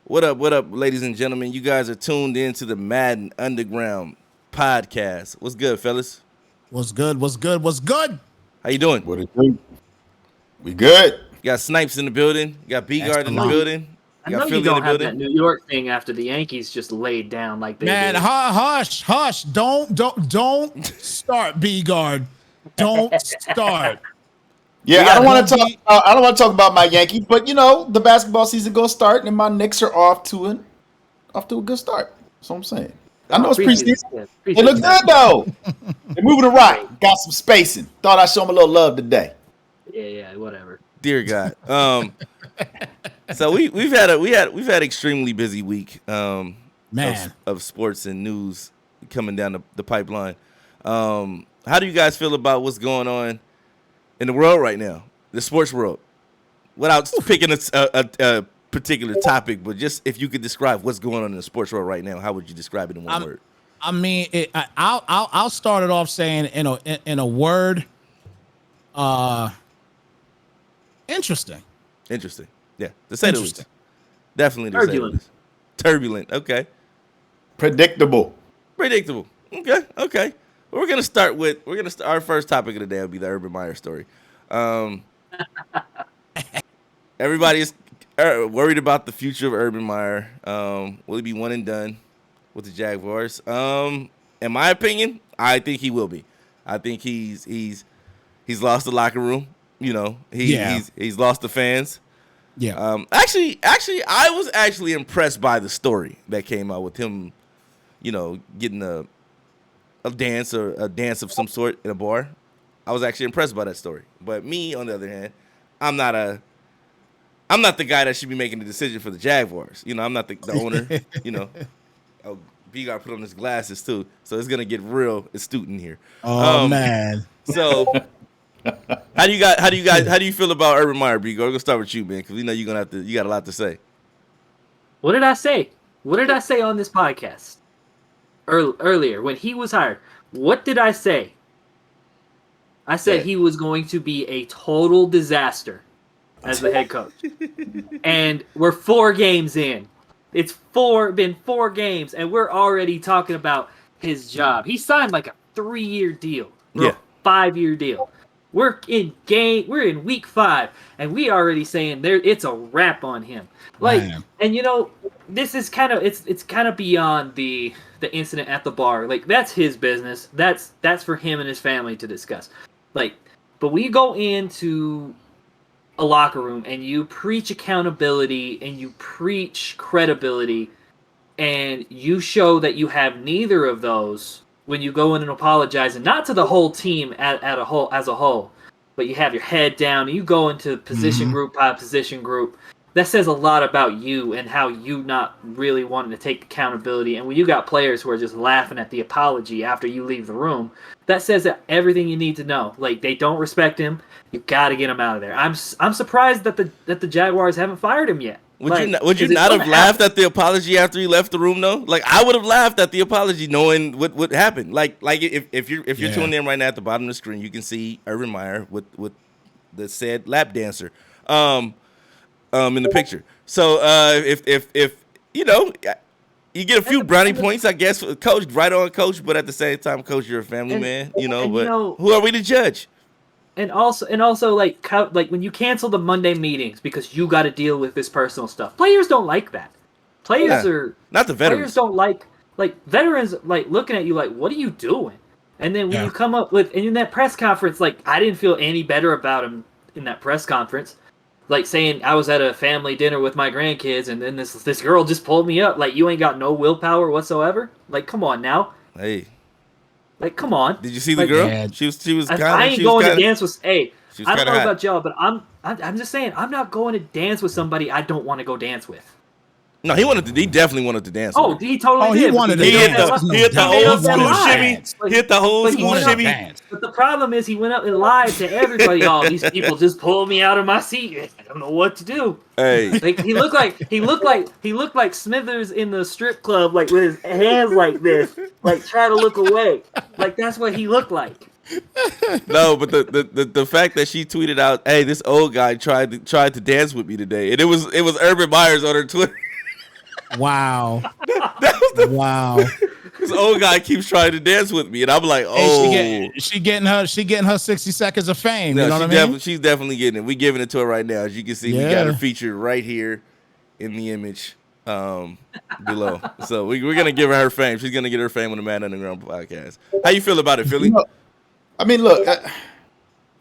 What up, ladies and gentlemen? You guys are tuned in to the Madden Underground podcast. What's good, fellas? What's good? What's good? What's good? How you doing? What it do? We good. You got Snipes in the building. You got B-Guard in the building. I You know got you Philly in the don't have building. that New York thing after the Yankees just laid down like they Man, did. hush. Don't start, B-Guard. Don't start. Yeah, I don't want to talk. I don't want to talk about my Yankees, but you know the basketball season gonna start, and my Knicks are off to a good start. That's what I'm saying. I know it's preseason. They look good though. They're moving to right. Got some spacing. Thought I'd show them a little love today. Yeah, whatever. Dear God. So we've had extremely busy week. Man, of sports and news coming down the pipeline. How do you guys feel about what's going on in the world right now, the sports world? Without picking a particular topic, but just if you could describe what's going on in the sports world right now, how would you describe it in one word? I mean, I'll start it off saying in a word, interesting. Interesting. Yeah, to say the least. Definitely to say the least. Turbulent. Okay. Predictable. Okay. Well, we're gonna start our first topic of the day will be the Urban Meyer story. Everybody is worried about the future of Urban Meyer. Will he be one and done with the Jaguars? In my opinion, I think he will be. I think he's lost the locker room. You know, he's lost the fans. Yeah. Actually, I was actually impressed by the story that came out with him, you know, getting a dance of some sort in a bar. I was actually impressed by that story. But me, on the other hand, I'm not the guy that should be making the decision for the Jaguars. You know, I'm not the owner. You know, B got to put on his glasses too, so it's gonna get real astute in here. Oh man. So. How do you feel about Urban Meyer, B? We're gonna start with you, man, because we know you got a lot to say. What did I say? What did I say on this podcast earlier when he was hired? What did I say? I said he was going to be a total disaster as the head coach. And we're 4 games in. It's been 4 games, and we're already talking about his job. He signed like a 3-year deal. Yeah. 5-year deal. We're in week 5, and we already saying it's a wrap on him. Like, man. And you know, this is kind of it's kind of beyond the incident at the bar. Like, that's his business. That's for him and his family to discuss. Like, but we go into a locker room and you preach accountability and you preach credibility, and you show that you have neither of those. When you go in and apologize, and not to the whole team as a whole, but you have your head down, and you go into position group by position group, that says a lot about you and how you not really wanting to take accountability. And when you got players who are just laughing at the apology after you leave the room, that says that everything you need to know. Like, they don't respect him. You got to get him out of there. I'm surprised that the Jaguars haven't fired him yet. Would you not have laughed at the apology after he left the room though? Like, I would have laughed at the apology knowing what happened. Like if you're tuning in right now at the bottom of the screen, you can see Urban Meyer with the said lap dancer in the picture. So if you know, you get a few brownie points, I guess, coach, right on, coach, but at the same time, coach, you're a family man, you know, but who are we to judge? And also, like when you cancel the Monday meetings because you got to deal with this personal stuff, players don't like that. Players are not the veterans. Players don't like veterans like looking at you like, what are you doing? And then when you come up with, and in that press conference, like, I didn't feel any better about him in that press conference. Like, saying I was at a family dinner with my grandkids, and then this girl just pulled me up. Like, you ain't got no willpower whatsoever. Like, come on now. Hey. Like, come on. Did you see the girl? Man. She was kind of. I ain't going to dance with. Hey, I don't know hot. about y'all, but I'm just saying, I'm not going to dance with somebody I don't want to go dance with. No, he definitely wanted to dance. Oh, he totally did. He wanted to dance. He hit the old school shimmy. Hit the old school shimmy. But the problem is, he went up and lied to everybody. Oh, these people just pulled me out of my seat. I don't know what to do. Hey, like he looked like Smithers in the strip club, like with his hands like this, like trying to look away. Like, that's what he looked like. No, but the fact that she tweeted out, "Hey, this old guy tried to dance with me today," and it was Urban Meyer's on her Twitter. Wow. Wow. This old guy keeps trying to dance with me, and I'm like, oh. Hey, she getting her 60 seconds of fame. No, you know what I mean? She's definitely getting it. We giving it to her right now. As you can see, we got her featured right here in the image below. So we're gonna give her fame. She's gonna get her fame on the Madden Underground podcast. How you feel about it, Philly? I mean, look,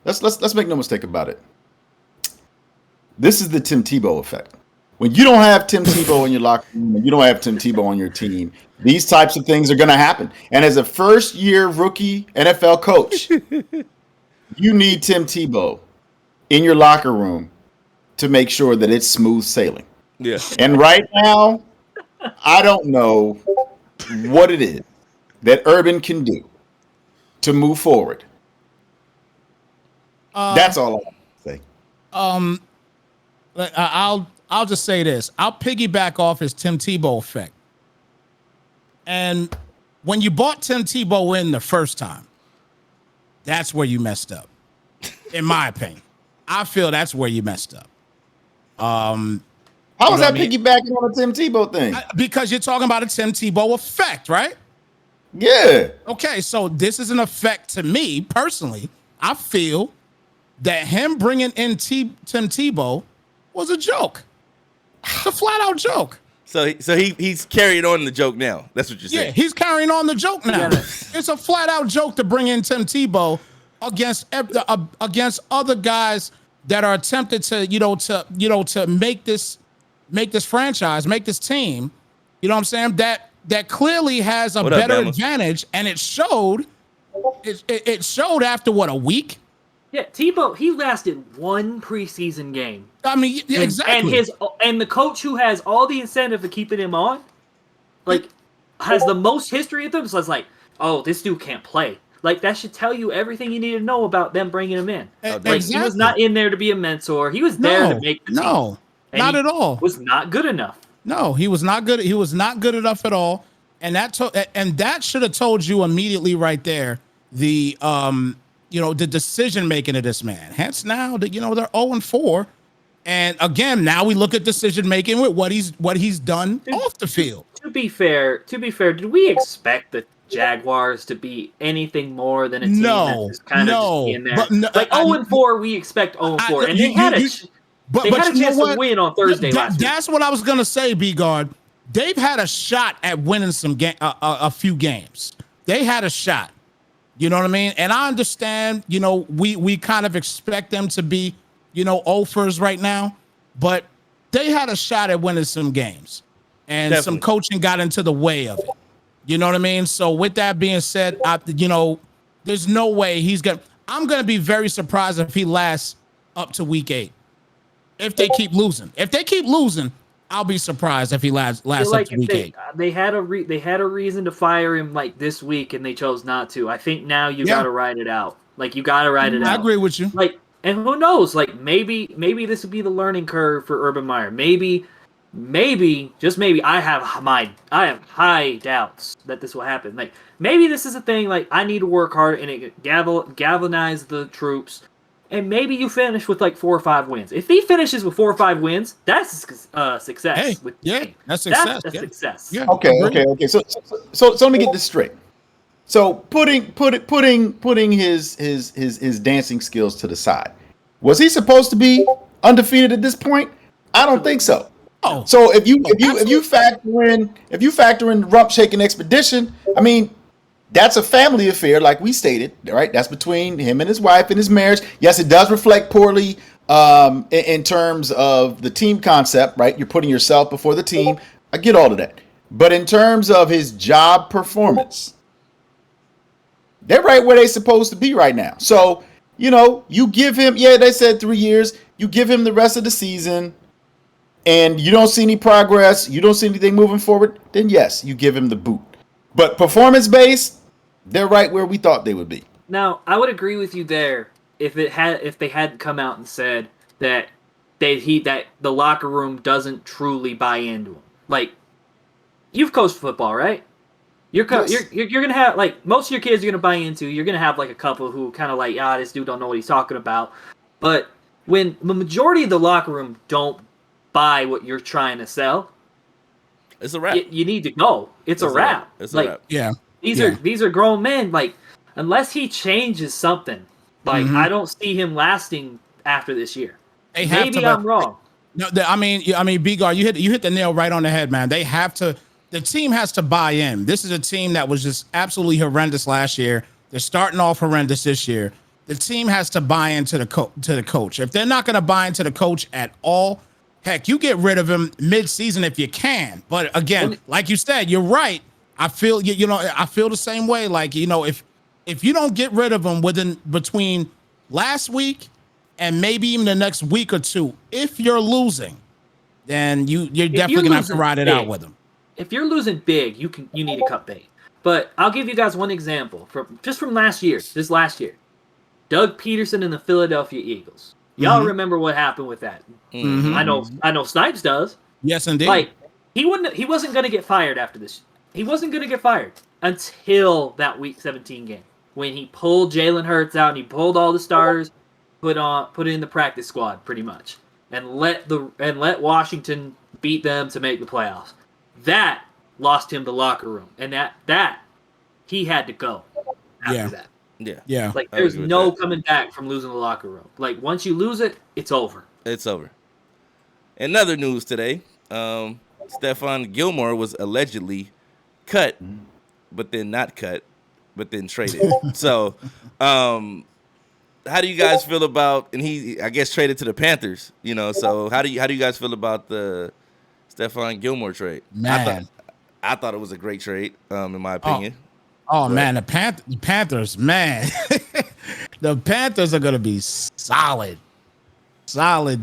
let's make no mistake about it. This is the Tim Tebow effect. When you don't have Tim Tebow in your locker room, and you don't have Tim Tebow on your team, these types of things are going to happen. And as a first-year rookie NFL coach, you need Tim Tebow in your locker room to make sure that it's smooth sailing. Yeah. And right now, I don't know what it is that Urban can do to move forward. That's all I want to say. I'll just say this. I'll piggyback off his Tim Tebow effect. And when you bought Tim Tebow in the first time, that's where you messed up. In my opinion. I feel that's where you messed up. How was that piggybacking on the Tim Tebow thing? Because you're talking about a Tim Tebow effect, right? Yeah. Okay, so this is an effect to me personally. I feel that him bringing in Tim Tebow was a joke. It's a flat out joke. So he's carrying on the joke now. That's what you're saying. Yeah, he's carrying on the joke now. It's a flat out joke to bring in Tim Tebow against other guys that are attempted to make this franchise, make this team. You know what I'm saying? That clearly has a better advantage, and it showed. It showed after what, a week? Yeah, Tebow, he lasted one preseason game. I mean, yeah, exactly. And the coach who has all the incentive for keeping him on, like, has the most history of them. So it's like, oh, this dude can't play. Like, that should tell you everything you need to know about them bringing him in. Like, he was not in there to be a mentor. He was there to make the team. No, not at all. Was not good enough. No, he was not good. He was not good enough at all. And that should have told you immediately right there the decision making of this man. Hence now that they're 0-4. And again, now we look at decision making with what he's done off the field. To be fair, did we expect the Jaguars to be anything more than a team that's kind of just in there? Like 0-4, we expect 0-4, and they had a chance to win on Thursday last week. That's what I was gonna say, B-Guard. They've had a shot at winning a few games. They had a shot. You know what I mean? And I understand, we kind of expect them to be, offers right now, but they had a shot at winning some games, and Definitely. Some coaching got into the way of it. You know what I mean? So with that being said, there's no way I'm going to be very surprised if he lasts up to week 8. If they keep losing. If they keep losing, I'll be surprised if he lasts up to week 8. They had a reason to fire him like this week, and they chose not to. I think now you got to ride it out. Like, you got to ride it out. I agree with you. Like, and who knows? Like, maybe this would be the learning curve for Urban Meyer. Maybe, just maybe, I have high doubts that this will happen. Like, maybe this is a thing. Like, I need to work hard, and it galvanize the troops. And maybe you finish with like 4 or 5 wins. If he finishes with 4 or 5 wins, that's success. Hey, that's success. That's success. Yeah. Okay. So let me get this straight. So putting his dancing skills to the side, was he supposed to be undefeated at this point? I don't think so. Oh. So if you factor in rump shaking expedition, I mean, that's a family affair, like we stated, right? That's between him and his wife and his marriage. Yes, it does reflect poorly in terms of the team concept, right? You're putting yourself before the team. I get all of that. But in terms of his job performance, they're right where they're supposed to be right now. So, you give him, they said 3 years. You give him the rest of the season, and you don't see any progress, you don't see anything moving forward, then yes, you give him the boot. But performance-based, they're right where we thought they would be. Now, I would agree with you there if they had come out and said that that the locker room doesn't truly buy into him. Like, you've coached football, right? You're gonna have, like, most of your kids you're gonna buy into. You're gonna have like a couple who kind of like, this dude don't know what he's talking about. But when the majority of the locker room don't buy what you're trying to sell, It's a wrap. You need to go. It's a wrap. It's a wrap. Yeah. These are grown men. Like, unless he changes something, like I don't see him lasting after this year. Maybe I'm wrong. No, I mean, B-Guard, you hit the nail right on the head, man. They have to. The team has to buy in. This is a team that was just absolutely horrendous last year. They're starting off horrendous this year. The team has to buy into the coach. If they're not going to buy into the coach at all, heck, you get rid of him mid-season if you can. But again, like you said, you're right. I feel I feel the same way. Like, if you don't get rid of him between last week and maybe even the next week or two, if you're losing, then you're definitely gonna have to ride it out with him. If you're losing big, you need to cut bait. But I'll give you guys one example from last year. This last year, Doug Peterson and the Philadelphia Eagles. Y'all remember what happened with that? I know Snipes does. Yes, indeed. Like he wasn't gonna get fired after this. He wasn't gonna get fired until that Week 17 game when he pulled Jalen Hurts out and he pulled all the starters, put in the practice squad pretty much, and let Washington beat them to make the playoffs. That lost him the locker room, and that he had to go after that. Yeah. Like there's no coming back from losing the locker room. Like once you lose it, it's over. It's over. Another news today: Stephon Gilmore was allegedly cut, but then not cut, but then traded. So, how do you guys feel about? And he, I guess, traded to the Panthers. So how do you guys feel about the Stephon Gilmore trade? Man, I thought it was a great trade, in my opinion. Man, the Panthers, man, the Panthers are gonna be solid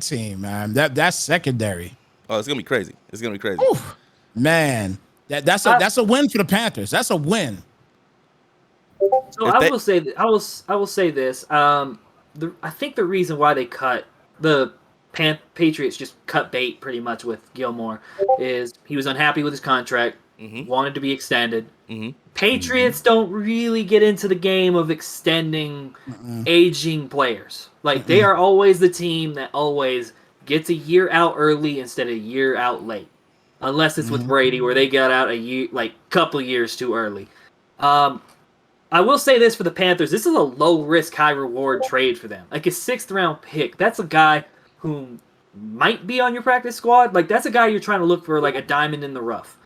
team, man. That's secondary. Oh, it's gonna be crazy. It's gonna be crazy. Oof, man, that's a win for the Panthers. That's a win. So I will say this. I think the reason why they cut the Patriots just cut bait pretty much with Gilmore is he was unhappy with his contract, wanted to be extended. Patriots don't really get into the game of extending aging players. Like they are always the team that always gets a year out early instead of a year out late, unless it's with Brady where they got out a year, like couple years too early. I will say this for the Panthers: this is a low risk, high reward trade for them. Like a 6th round pick. That's a guy who might be on your practice squad. Like that's a guy you're trying to look for, like a diamond in the rough.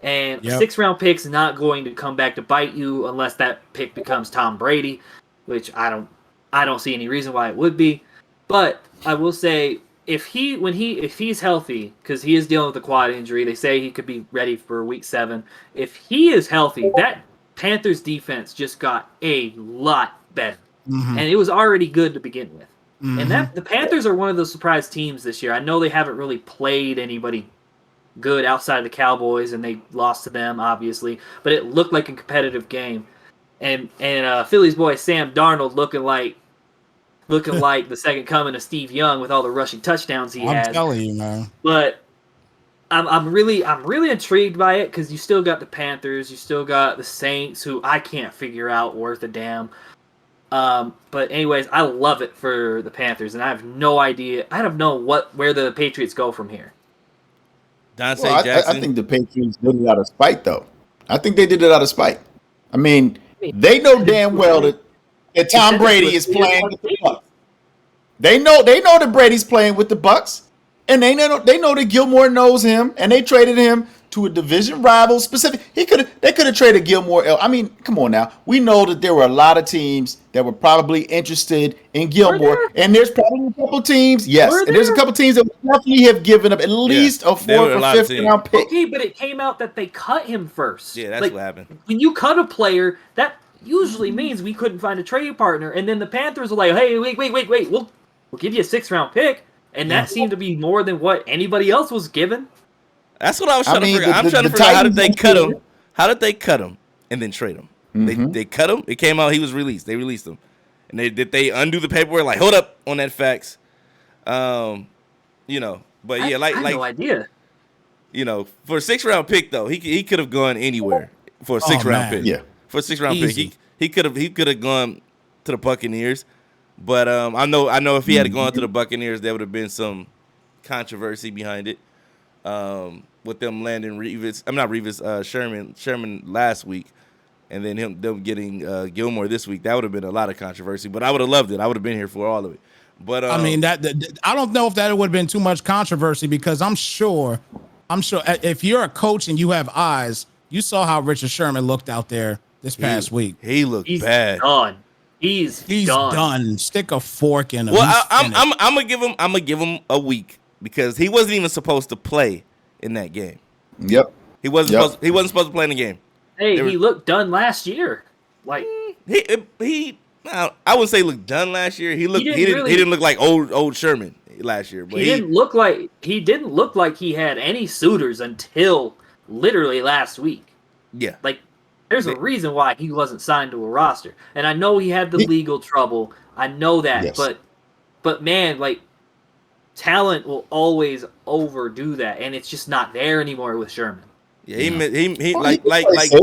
And a 6th round pick's not going to come back to bite you unless that pick becomes Tom Brady, which I don't see any reason why it would be. But I will say if he's healthy, because he is dealing with a quad injury, they say he could be ready for Week 7. If he is healthy, that Panthers defense just got a lot better, and it was already good to begin with. And the Panthers are one of those surprise teams this year. I know they haven't really played anybody good outside of the Cowboys, and they lost to them, obviously. But it looked like a competitive game, and Philly's boy Sam Darnold looking like the second coming of Steve Young with all the rushing touchdowns he had. I'm telling you, man. But I'm really intrigued by it because you still got the Panthers, you still got the Saints, who I can't figure out worth a damn. But anyways, I love it for the Panthers, and I have no idea. I don't know where the Patriots go from here. Dante Jackson. I think the Patriots did it out of spite, though. I think they did it out of spite. I mean, they know damn well that Tom Brady is playing with the Bucs. They know that Brady's playing with the Bucs, and they know that Gilmore knows him, and they traded him to a division rival. They could have traded Gilmore. I mean, come on now. We know that there were a lot of teams that were probably interested in Gilmore, and there's probably a couple teams. Yes, and there's a couple teams that would definitely have given up at least a 4th or 5th round pick. Okay, but it came out that they cut him first. Yeah, that's what happened. When you cut a player, that usually means we couldn't find a trade partner, and then the Panthers were like, "Hey, wait, we'll give you a 6th round pick," and that seemed to be more than what anybody else was given. That's what I was trying to figure out. I'm trying to figure out how did they cut him? How did they cut him and then trade him? They cut him. It came out he was released. They released him, and did they undo the paperwork? Like, hold up on that fax. But yeah, I have no idea. For a 6th round pick though, he could have gone anywhere for a 6th round pick. Yeah, for a 6th round pick, he could have gone to the Buccaneers. But I know if he had gone to the Buccaneers, there would have been some controversy behind it. with them landing Sherman last week, and then them getting Gilmore this week. That would have been a lot of controversy, but I would have loved it. I would have been here for all of it. But I mean, that I don't know if that would have been too much controversy, because I'm sure if you're a coach and you have eyes, you saw how Richard Sherman looked out there this past week. He looked bad. Done. He's done. Stick a fork in him. Well, I'm gonna give him a week, because he wasn't even supposed to play in that game. Yep. He wasn't supposed to play in the game. Hey, he looked done last year. Like he I wouldn't say looked done last year. He didn't look like old Sherman last year. But he didn't look like he had any suitors until literally last week. Yeah. Like, there's a reason why he wasn't signed to a roster. And I know he had the legal trouble. I know that. Yes. But man, like, talent will always overdo that, and it's just not there anymore with Sherman. Yeah, he like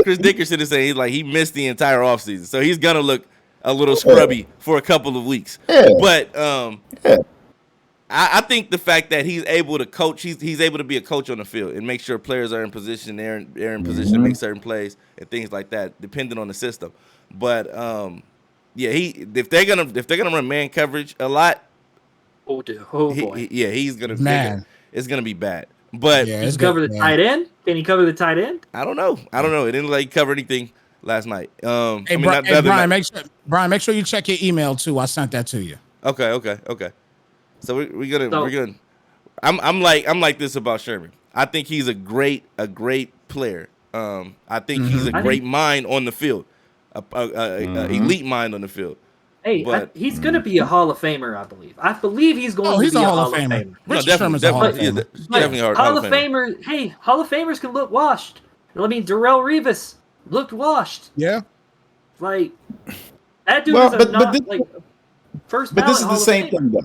Chris Dickerson is saying, he missed the entire offseason. So he's gonna look a little scrubby for a couple of weeks. Yeah. But I think the fact that he's able to coach, he's able to be a coach on the field and make sure players are in position, they're in position to make certain plays and things like that, depending on the system. But if they're gonna run man coverage a lot, boy, he's gonna it's gonna be bad. But can he cover the tight end? Can he cover the tight end? I don't know. It didn't like cover anything last night. Hey, Brian, make sure you check your email too. I sent that to you. Okay. So we're gonna. I'm like this about Sherman. I think he's a great player. I think he's a great mind on the field, elite mind on the field. Hey, he's going to be a Hall of Famer, I believe. I believe he's going to be a Hall of Famer. Richard Sherman's a Hall of Famer. Definitely Hall of Famer. Hey, Hall of Famers can look washed. I mean, Darrelle Revis looked washed. Yeah. Like, that dude is first ballot. But this is the same thing, though.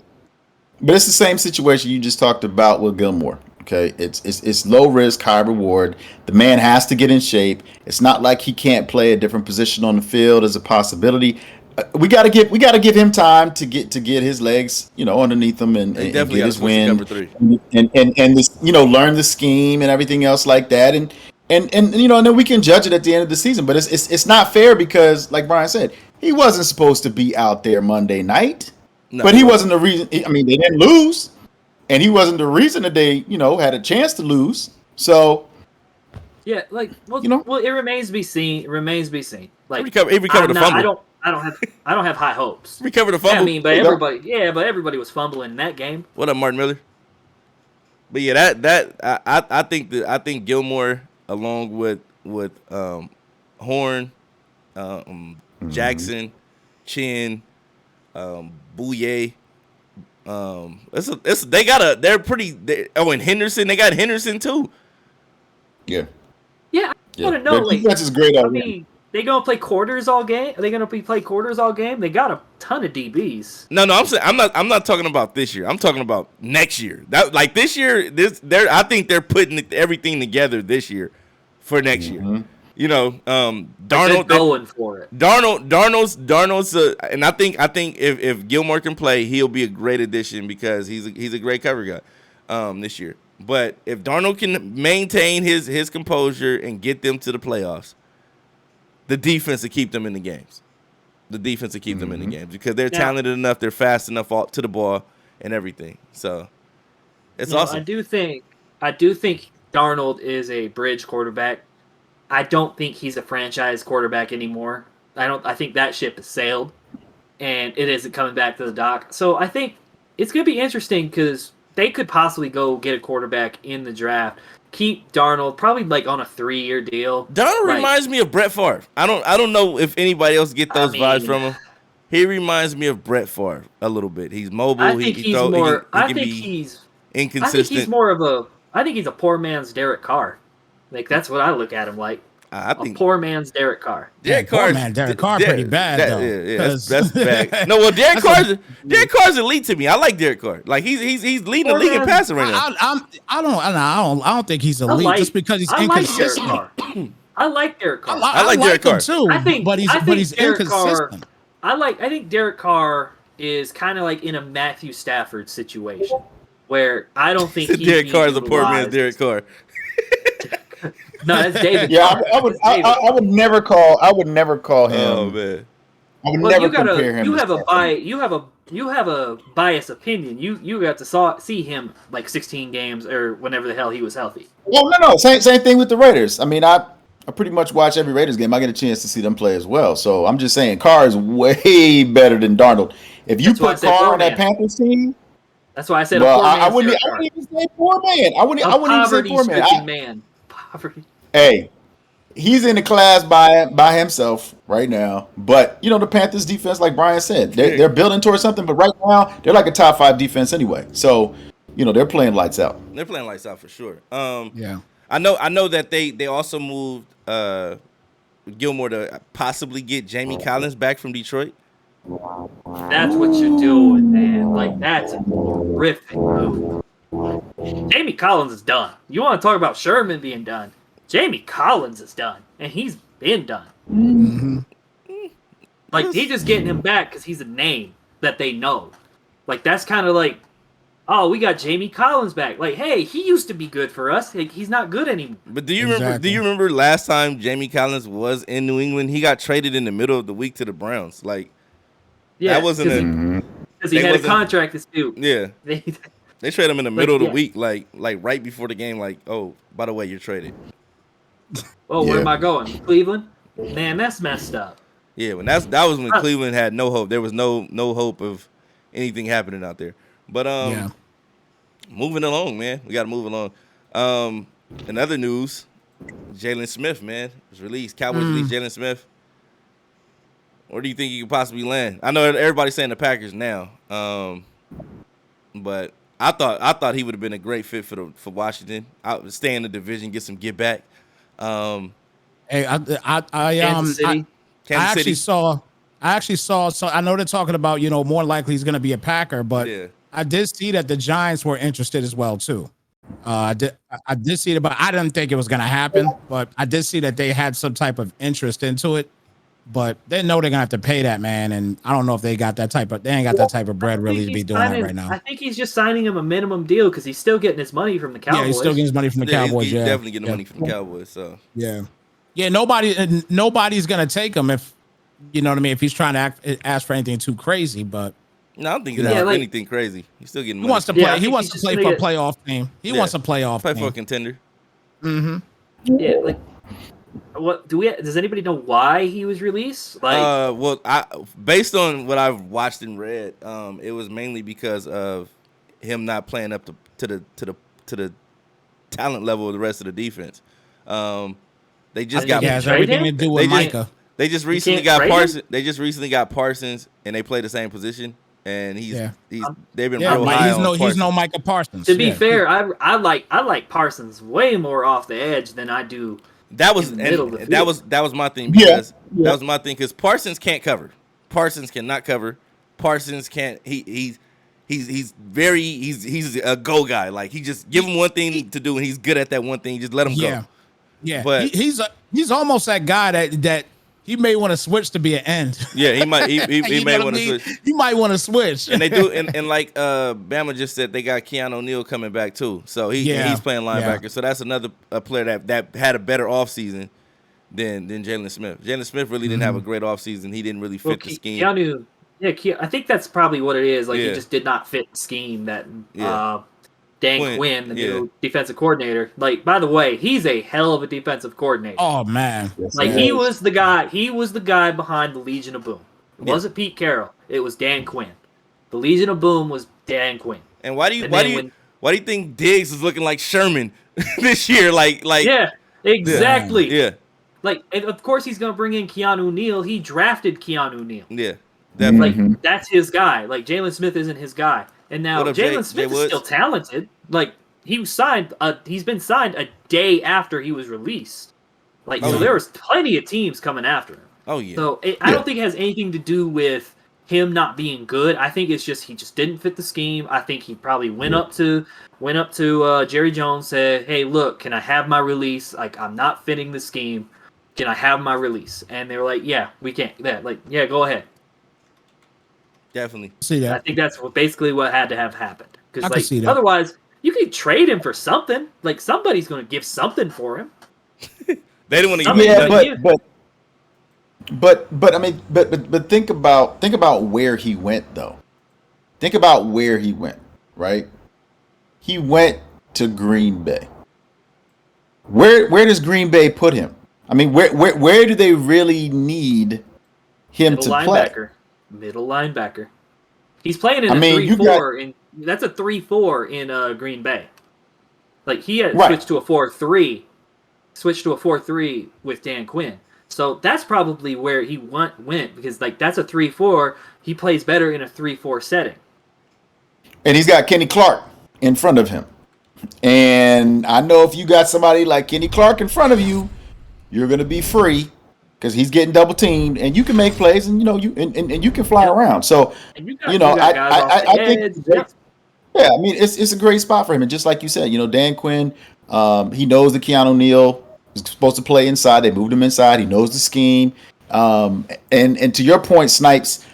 But it's the same situation you just talked about with Gilmore. Okay, it's low risk, high reward. The man has to get in shape. It's not like he can't play a different position on the field as a possibility. We got to give him time to get his legs, underneath him and get his wind and this, learn the scheme and everything else like that. And then we can judge it at the end of the season. But it's not fair because, like Brian said, he wasn't supposed to be out there Monday night. No. But he wasn't the reason. I mean, they didn't lose, and he wasn't the reason that they, had a chance to lose. So, yeah, well, it remains to be seen. Like, he recovered the fumble. I don't have high hopes. Recovered the fumble. Yeah, I mean, but everybody was fumbling in that game. What up, Martin Miller? But yeah, I think Gilmore, along with Horn, Jackson, Chin, Bouye, and Henderson. They got Henderson too. Yeah. Yeah, I want to know. Their defense is great already. I mean, they gonna play quarters all game? Are they gonna play quarters all game? They got a ton of DBs. No, I'm not talking about this year. I'm talking about next year. This year, I think they're putting everything together this year for next year. Darnold going for it. Darnold's and I think if Gilmore can play, he'll be a great addition because he's a great cover guy this year. But if Darnold can maintain his composure and get them to the playoffs, the defense will keep them in the games. Because they're talented enough, they're fast enough to the ball and everything. So it's awesome. I do think Darnold is a bridge quarterback. I don't think he's a franchise quarterback anymore. I think that ship has sailed, and it isn't coming back to the dock. So I think it's going to be interesting because they could possibly go get a quarterback in the draft. Keep Darnold probably on a 3-year deal. Darnold reminds me of Brett Favre. I don't know if anybody else get those vibes from him. He reminds me of Brett Favre a little bit. He's mobile. I think he's inconsistent. I think he's a poor man's Derek Carr. That's what I look at him like. I think a poor man's Derek Carr. Derek Carr pretty bad though. Yeah, that's bad. No, well, Derek Carr's elite to me. I like Derek Carr. Like he's leading the league in passing right now. I don't think he's elite just because he's inconsistent. I like Derek Carr. I like Derek Carr too. But he's inconsistent. I think Derek Carr is kind of like in a Matthew Stafford situation. where I don't think he's Derek being Carr is a poor man's utilized. Derek Carr. No, that's David. Yeah, Carr. I would. That's David. I would never call. I would never call him. Oh man. I would Well, never you gotta. compare him. You to have a Stephon. bias. You have a biased opinion. You got to see him like 16 games or whenever the hell he was healthy. Well, no. Same thing with the Raiders. I mean, I pretty much watch every Raiders game. I get a chance to see them play as well. So I'm just saying, Carr is way better than Darnold. If you That's why I put said Carr poor on that man. Panthers team, That's why I said well, a poor I man's wouldn't. Derek I Carr. wouldn't even say poor man. I wouldn't even say poor man. Poverty-stricken man. Poverty. Hey, he's in the class by himself right now. But the Panthers defense, like Brian said, they're building towards something. But right now, they're like a top 5 defense anyway. So they're playing lights out. They're playing lights out for sure. Yeah. I know that they also moved Gilmore to possibly get Jamie Collins back from Detroit. That's what you're doing, man. Like, that's a horrific move. Jamie Collins is done. You want to talk about Sherman being done? Jamie Collins is done, and he's been done. Mm-hmm. Like, he's just getting him back because he's a name that they know. Like, that's kind of like, oh, we got Jamie Collins back. Like, hey, he used to be good for us. Like, he's not good anymore. But do you remember last time Jamie Collins was in New England? He got traded in the middle of the week to the Browns. Like, Yeah, that wasn't because he had a contract dispute. Yeah. They traded him in the middle of the week, like right before the game. Like, oh, by the way, you're traded. Oh, where am I going? Cleveland? Man, that's messed up. Yeah, that was when Cleveland had no hope. There was no hope of anything happening out there. But moving along, man. We got to move along. In other news, Jalen Smith, man, was released. Cowboys released Jalen Smith. Where do you think he could possibly land? I know everybody's saying the Packers now, but I thought he would have been a great fit for Washington. I would stay in the division, get some get back. Hey, Kansas City. I actually saw. So I know they're talking about more likely he's going to be a Packer, but I did see that the Giants were interested as well too. I did see it, but I didn't think it was going to happen. But I did see that they had some type of interest into it. But they know they're gonna have to pay that man, and I don't know if they ain't got that type of bread really to be doing that right now. I think he's just signing him a minimum deal because he's still getting his money from the Cowboys. Yeah, he's still getting his money from the Cowboys. He's definitely getting money from the Cowboys. So nobody's gonna take him if you know what I mean. If he's trying to ask for anything too crazy, but no, I don't think he's anything crazy. He's still getting money. He wants to play. He wants to play for a playoff team. He wants a playoff. Play for a contender. Mm-hmm. Yeah, like. What does anybody know why he was released? Like, based on what I've watched and read, it was mainly because of him not playing up to the talent level of the rest of the defense. They just got has everything to do with Micah. They just recently got Parsons. They just recently got Parsons, and they play the same position. And they've been real high on Parsons. He's no Micah Parsons. To be fair, I like Parsons way more off the edge than I do. That was my thing because that was my thing because Parsons can't cover. Parsons cannot cover. Parsons can't. He's a go guy. Like he just give him one thing to do and he's good at that one thing. Just let him go. Yeah, but he's almost that guy that he may want to switch to be an end. Yeah, he might. He may want to switch. He might want to switch. And they do. And like Bama just said, they got Keanu O'Neal coming back too. So he's playing linebacker. Yeah. So that's another player that had a better offseason than Jalen Smith. Jalen Smith really didn't have a great offseason. He didn't really fit the scheme. Keanu, I think that's probably what it is. Like he just did not fit the scheme that Dan Quinn, the new defensive coordinator. Like, by the way, he's a hell of a defensive coordinator. Oh man. Like he was the guy behind the Legion of Boom. It wasn't Pete Carroll. It was Dan Quinn. The Legion of Boom was Dan Quinn. And why do you think Diggs is looking like Sherman this year? Like yeah, exactly. Yeah. Like, and of course he's gonna bring in Keanu O'Neal. He drafted Keanu O'Neal. Yeah, definitely. Like that's his guy. Like Jalen Smith isn't his guy. And now Jalen Smith is still talented. Like he was signed. He's been signed a day after he was released. Like so, there was plenty of teams coming after him. Oh yeah. So I don't think it has anything to do with him not being good. I think it's just he just didn't fit the scheme. I think he probably went up to Jerry Jones, said, "Hey, look, can I have my release? Like I'm not fitting the scheme. Can I have my release?" And they were like, "Yeah, we can." Yeah, go ahead. Definitely. See that. I think that's basically what had to have happened. I Because can see that. otherwise, you could trade him for something. Like somebody's going to give something for him. They didn't want to give Yeah, but I mean, but think about where he went though. Think about where he went, right? He went to Green Bay. Where does Green Bay put him? I mean, where do they really need him Middle to play? Middle linebacker. He's playing in I a mean, 3-4, and that's a 3-4 in Green Bay. Like he had Right. switched to a 4-3, with Dan Quinn. So that's probably where he went because like that's a 3-4. He plays better in a 3-4 setting. And he's got Kenny Clark in front of him. And I know if you got somebody like Kenny Clark in front of you, you're going to be free because he's getting double teamed, and you can make plays, and and you can fly around. So I think yeah, I mean it's a great spot for him. And just like you said, Dan Quinn, he knows that Keanu Neal is supposed to play inside. They moved him inside. He knows the scheme. And to your point, Snipes,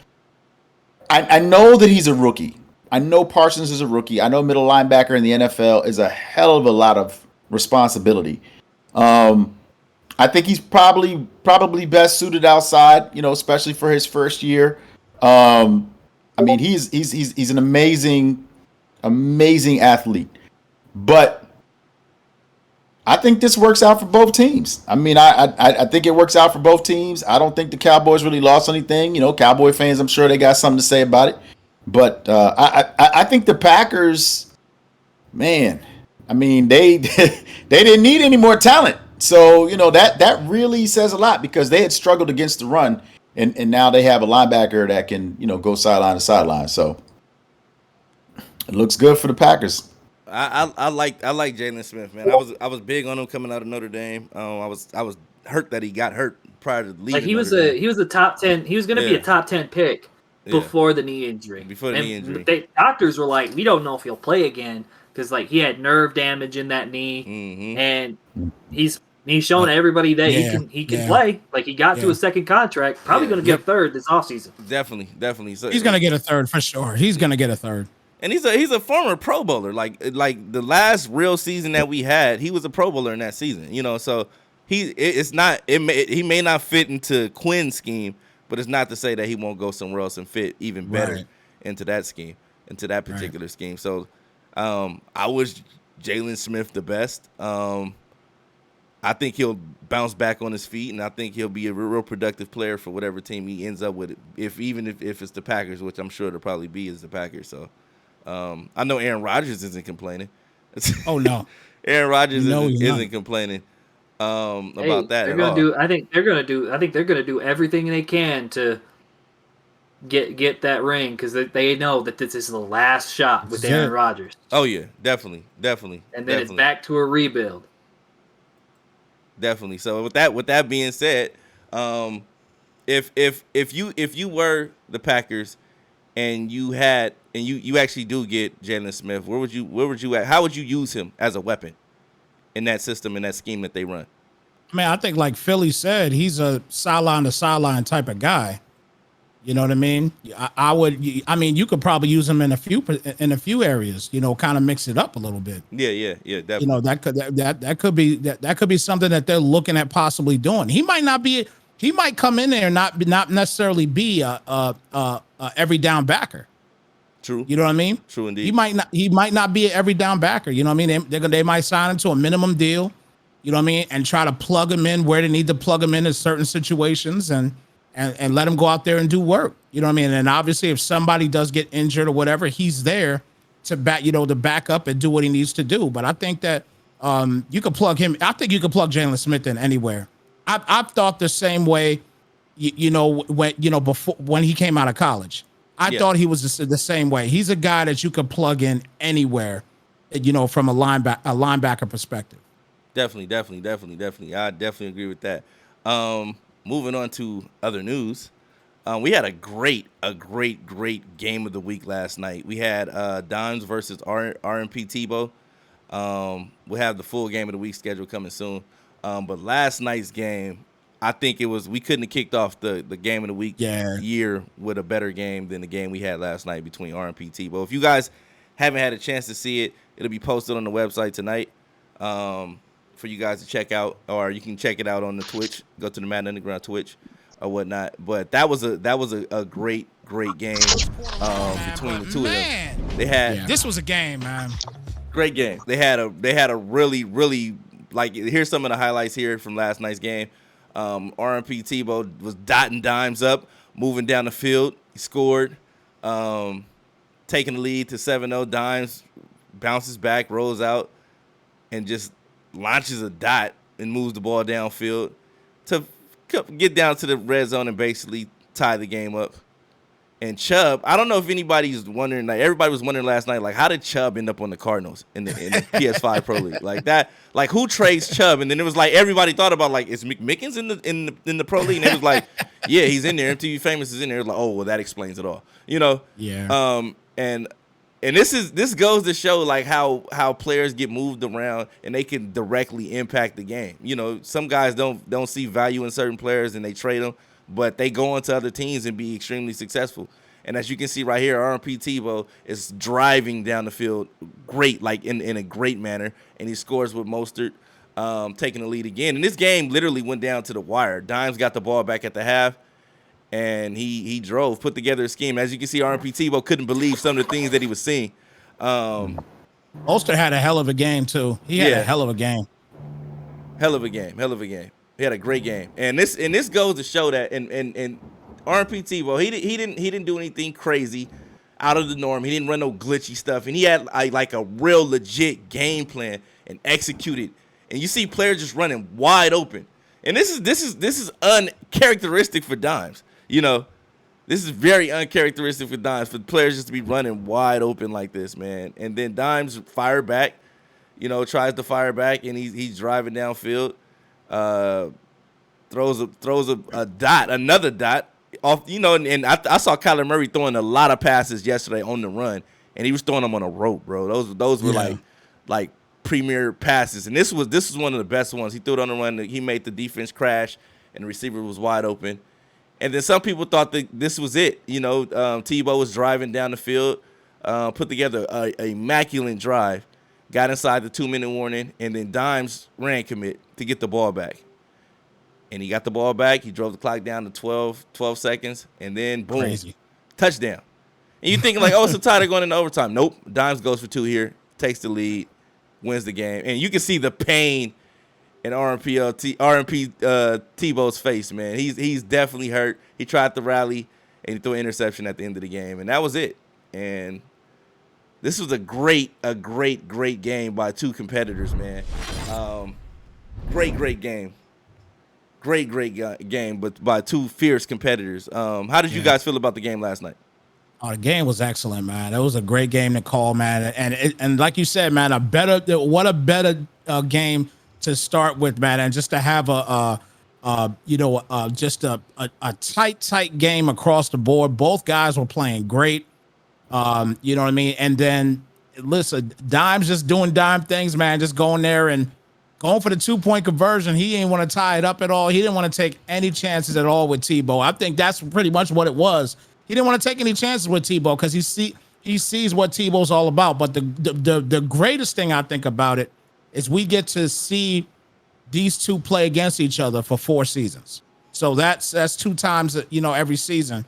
I know that he's a rookie. I know Parsons is a rookie. I know middle linebacker in the NFL is a hell of a lot of responsibility. I think he's probably best suited outside, especially for his first year. I mean, he's an amazing athlete. But I think this works out for both teams. I mean, I think it works out for both teams. I don't think the Cowboys really lost anything. Cowboy fans, I'm sure they got something to say about it. But I think the Packers, man, I mean, they didn't need any more talent. So, that really says a lot because they had struggled against the run, and now they have a linebacker that can, go sideline to sideline. So it looks good for the Packers. I like Jalen Smith, man. I was big on him coming out of Notre Dame. I was hurt that he got hurt prior to leaving. Like he was a top 10. He was going to be a top 10 pick before the knee injury. Doctors were like, we don't know if he'll play again because like he had nerve damage in that knee, and he's shown everybody that he can play. Like he got to a second contract, probably going to get a third this offseason. Definitely. So he's going to get a third for sure. He's going to get a third. And he's a former Pro Bowler. Like the last real season that we had, he was a Pro Bowler in that season. So he may not fit into Quinn's scheme, but it's not to say that he won't go somewhere else and fit even better into that scheme, into that particular scheme. So I wish Jalen Smith the best. I think he'll bounce back on his feet, and I think he'll be a real productive player for whatever team he ends up with. If it's the Packers, which I'm sure it'll probably be is the Packers. So I know Aaron Rodgers isn't complaining. Oh no, Aaron Rodgers isn't complaining about that at all. I think they're gonna do everything they can to get that ring because they know that this is the last shot with Aaron Rodgers. Oh yeah, definitely. And then it's back to a rebuild. Definitely. So with that being said, if you were the Packers and you actually do get Jalen Smith, where would you at? How would you use him as a weapon in that system, in that scheme that they run? I mean, I think like Philly said, he's a sideline to sideline type of guy. You know what I mean? I mean, you could probably use him in a few areas. Kind of mix it up a little bit. Yeah, definitely. That could be something that they're looking at possibly doing. He might come in there and not necessarily be a every down backer. True. You know what I mean? True indeed. He might not be an every down backer. You know what I mean? They might sign him to a minimum deal. You know what I mean? And try to plug him in where they need to plug him in certain situations and let him go out there and do work. You know what I mean? And obviously if somebody does get injured or whatever, he's there to back up and do what he needs to do. But I think that you could plug him. I think you could plug Jalen Smith in anywhere. I've thought the same way, when he came out of college. I thought he was the same way. He's a guy that you could plug in anywhere, from a linebacker perspective. Definitely. I definitely agree with that. Moving on to other news, we had a great game of the week last night. We had Dimes versus RMP Tebow. We'll have the full game of the week schedule coming soon. But last night's game, I think we couldn't have kicked off the game of the week year with a better game than the game we had last night between RMP Tebow. If you guys haven't had a chance to see it, it'll be posted on the website tonight for you guys to check out, or you can check it out on the Twitch. Go to the Madden Underground Twitch or whatnot. But that was a great game between the two of them. They had this was a game, man. Great game. They had a really like, here's some of the highlights here from last night's game. RMP Tebow was dotting dimes up, moving down the field. He scored, taking the lead to 7-0. Dimes bounces back, rolls out, and just launches a dot and moves the ball downfield to get down to the red zone and basically tie the game up. And Chubb, I don't know if anybody's wondering, like everybody was wondering last night, like how did Chubb end up on the Cardinals in the PS5 Pro League? Like that, like who trades Chubb? And then it was like everybody thought about, like, is McMickens in the Pro League? And it was like, yeah, he's in there. MTV Famous is in there. It was like, oh well, that explains it all. You know? Yeah. And this goes to show like how players get moved around and they can directly impact the game. You know, some guys don't see value in certain players and they trade them, but they go into other teams and be extremely successful. And as you can see right here, RMP Tebow is driving down the field great, like in a great manner, and he scores with Mostert taking the lead again. And this game literally went down to the wire. Dimes got the ball back at the half, and he drove, put together a scheme. As you can see, RMP Tebow couldn't believe some of the things that he was seeing. Mostert had a hell of a game, too. He had a hell of a game. Hell of a game. He had a great game, and this goes to show that. And RMP Tebow, he didn't do anything crazy, out of the norm. He didn't run no glitchy stuff, and he had like a real legit game plan and executed. And you see players just running wide open, and this is uncharacteristic for Dimes. You know, this is very uncharacteristic for Dimes, for players just to be running wide open like this, man. And then Dimes fire back, you know, tries to fire back, and he's driving downfield. Throws a dot, another dot off, you know, and I saw Kyler Murray throwing a lot of passes yesterday on the run, and he was throwing them on a rope, bro. Those were like premier passes, and this was one of the best ones. He threw it on the run, he made the defense crash, and the receiver was wide open. And then some people thought that this was it. You know, Tebow was driving down the field, put together a immaculate drive, got inside the 2-minute warning, and then Dimes ran commit to get the ball back. And he got the ball back. He drove the clock down to 12 seconds, and then boom, Crazy. Touchdown. And you're thinking like, oh, it's a tie, they're going into overtime. Nope. Dimes goes for 2 here, takes the lead, wins the game. And you can see the pain in RMP Tebow's face, man. He's definitely hurt. He tried to rally, and he threw an interception at the end of the game, and that was it. And this was a great game by 2 competitors, man. Great game. Great game, but by 2 fierce competitors. How did you guys feel about the game last night? Oh, the game was excellent, man. It was a great game to call, man. And like you said, man, what a better game to start with, man. And just to have just a tight game across the board. Both guys were playing great. You know what I mean? And then listen, Dimes just doing dime things, man. Just going there and going for the 2-point conversion. He didn't want to tie it up at all. He didn't want to take any chances at all with Tebow. I think that's pretty much what it was. He didn't want to take any chances with Tebow because he sees what Tebow's all about. But the greatest thing I think about it is we get to see these 2 play against each other for 4 seasons. So that's 2 times, every season,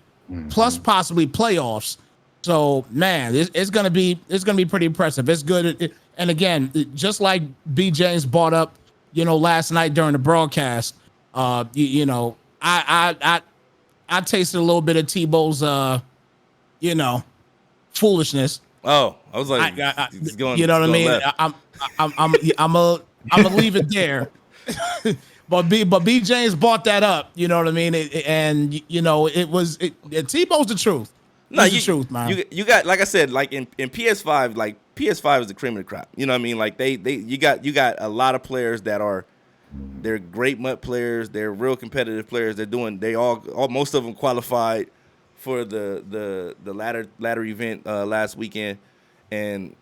plus possibly playoffs. So man, it's gonna be pretty impressive. It's good. And again, just like B. James brought up, last night during the broadcast, I tasted a little bit of Tebow's, foolishness. Oh, I was like, he's going. You know what I mean? Left. I'm gonna leave it there. But B. James brought that up. You know what I mean? Tebow's the truth. No, the truth, man. You got, like I said, like in PS5, like PS5 is the cream of the crop. You know what I mean? Like you got a lot of players they're great MUT players. They're real competitive players. Most of them qualified for the ladder event last weekend, and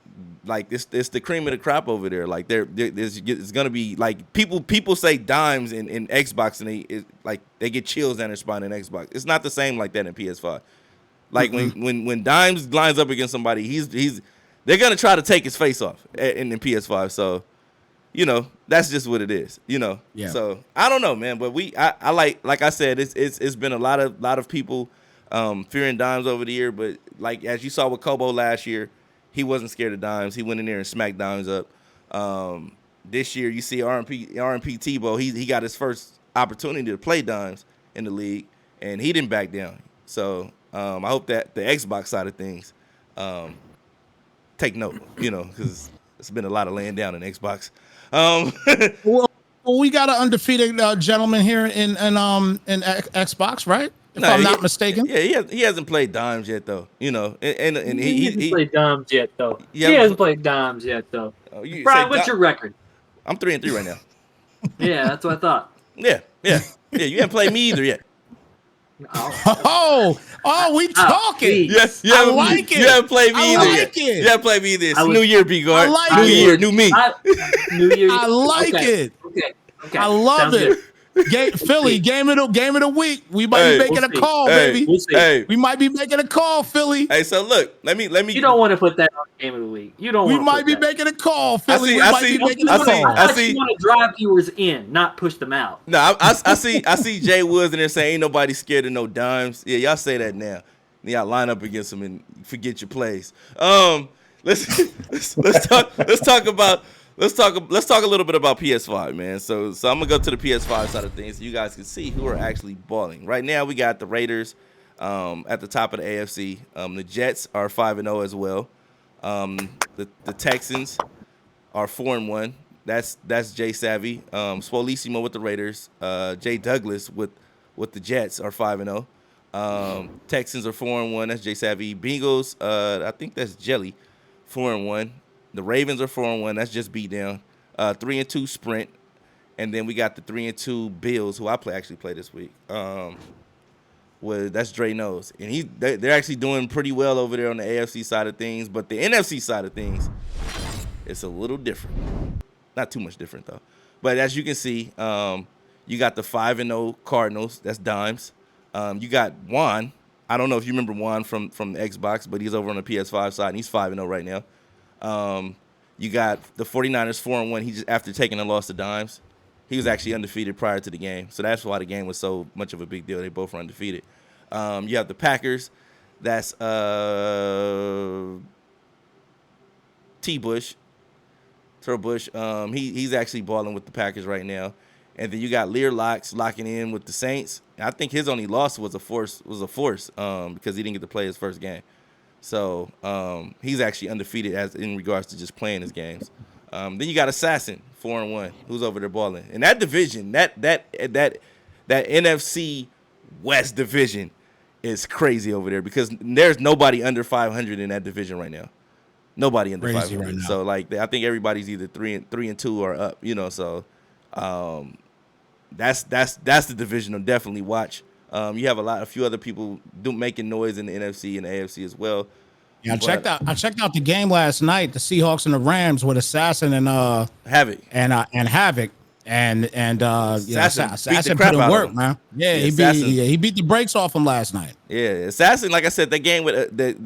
like it's the cream of the crop over there. Like it's gonna be like people say Dimes in Xbox, and they get chills down their spine in Xbox. It's not the same like that in PS5. Like when Dimes lines up against somebody, they're gonna try to take his face off in the PS5. So, that's just what it is. Yeah. So I don't know, man. But I like I said, it's been a lot of people fearing dimes over the year. But like as you saw with Kobo last year, he wasn't scared of dimes. He went in there and smacked dimes up. This year, you see RMP Tebow. He got his first opportunity to play dimes in the league, and he didn't back down. So I hope that the Xbox side of things take note, because it's been a lot of laying down in Xbox. Well, we got an undefeated gentleman here in Xbox, right? If I'm not mistaken. Yeah, he hasn't played dimes yet, though. He hasn't played dimes yet, though. He hasn't played dimes yet, though. Brian, what's your record? I'm 3-3 right now. Yeah, that's what I thought. Yeah. You haven't played me either yet. Oh, we talking. Yes, I like it. You haven't played me either yet. You haven't played me either. It's New Year, B-Guard. New year, new me. New Year. I like it. Okay. I love it. Philly, game of the week. We might be making a call, baby. We'll see. We might be making a call, Philly. Hey, so look, let me. You don't want to put that on game of the week. You don't. We might be making a call, Philly. We might be making a call. I see. You want to drive viewers in, not push them out. No, I see Jay Woods in there saying ain't nobody scared of no dimes. Yeah, y'all say that now. Y'all line up against them and forget your plays. Let's talk a little bit about PS5, man. So I'm gonna go to the PS5 side of things so you guys can see who are actually balling. Right now we got the Raiders at the top of the AFC. The Jets are 5-0 as well. The Texans are 4-1. That's Jay Savvy. Swolissimo with the Raiders. Jay Douglas with the Jets are 5-0. Texans are 4-1. That's Jay Savvy. Bengals, I think that's Jelly, 4-1. The Ravens are 4-1. That's just beat down. 3-2 Sprint, and then we got the 3-2 Bills, who I actually play this week. That's Dre Nose, and they're actually doing pretty well over there on the AFC side of things. But the NFC side of things, it's a little different. Not too much different though. But as you can see, you got the 5-0 Cardinals. That's dimes. You got Juan. I don't know if you remember Juan from the Xbox, but he's over on the PS5 side, and he's 5-0 right now. You got the 49ers 4-1. He just after taking a loss to dimes. He was actually undefeated prior to the game. So that's why the game was so much of a big deal. They both were undefeated. You have the Packers. That's Terrell Bush. He's actually balling with the Packers right now. And then you got Lear Locks locking in with the Saints. I think his only loss was a force because he didn't get to play his first game. So he's actually undefeated as in regards to just playing his games. Then you got Assassin 4-1, who's over there balling. And that division, that NFC West division is crazy over there because there's nobody under 500 in that division right now. Nobody under 500. Right now. So like I think everybody's either 3-2 or up. So that's the division to definitely watch. You have a few other people making noise in the NFC and the AFC as well. Yeah, I checked out the game last night, the Seahawks and the Rams with Assassin and Havoc and Havoc and Assassin put in work, man. Yeah, he beat the brakes off him last night. Yeah, Assassin, like I said, that game with that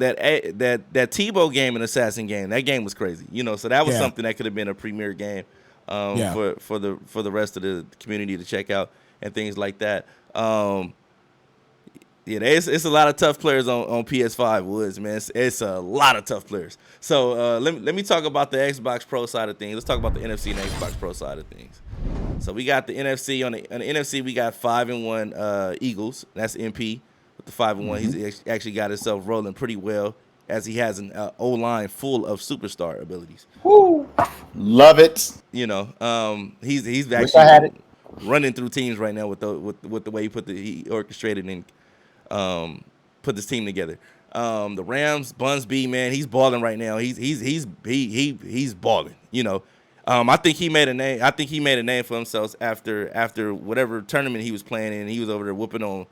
Tebow game and Assassin game, that game was crazy. So that was something that could have been a premier game for the rest of the community to check out and things like that. It's a lot of tough players on PS5, Woods, man. It's a lot of tough players. So let me talk about the Xbox Pro side of things. Let's talk about the NFC and Xbox Pro side of things. So we got the NFC. On the NFC, we got 5-1 Eagles. That's MP with the 5-1. Mm-hmm. He's actually got himself rolling pretty well as he has an O-line full of superstar abilities. Woo. Love it. He's actually running through teams right now with the way he orchestrated and put this team together. The Rams, Bunsby, man, he's balling right now. He's balling. I think he made a name. I think he made a name for himself after whatever tournament he was playing in. He was over there whooping on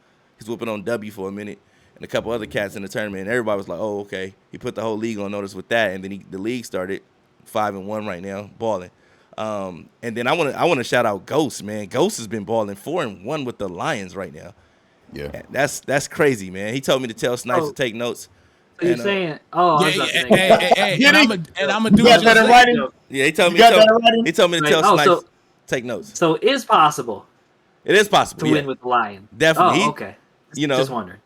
W for a minute and a couple other cats in the tournament. And everybody was like, "Oh, okay." He put the whole league on notice with that, and then the league started 5-1 right now, balling. And then I want to shout out Ghost, man. Ghost has been balling 4-1 with the Lions right now. Yeah, that's crazy, man. He told me to tell Snipes to take notes. What are you saying? Oh, I was about to say. And I'm gonna do got that in writing? Yeah, he told me. He told me to tell Snipes take notes. So it is possible. It is possible to win with the Lion. Definitely. Oh, okay. Just wondering.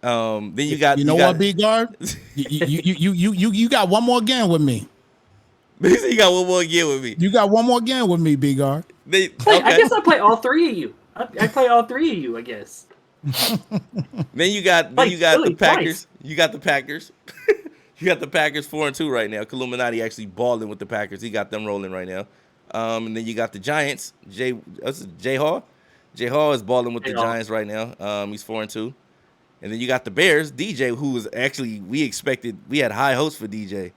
Then you got. You know what, B guard? You got one more game with me. You got one more game with me. You got one more game with me, B guard. I guess I play all three of you. I play all three of you, I guess. Then you got the Packers. Twice. You got the Packers. You got the Packers 4-2 right now. Illuminati actually balling with the Packers. He got them rolling right now. And then you got the Giants. Jay Hall. Jay Hall is balling with the Giants right now. He's 4-2. And then you got the Bears. DJ, who was actually we had high hopes for DJ,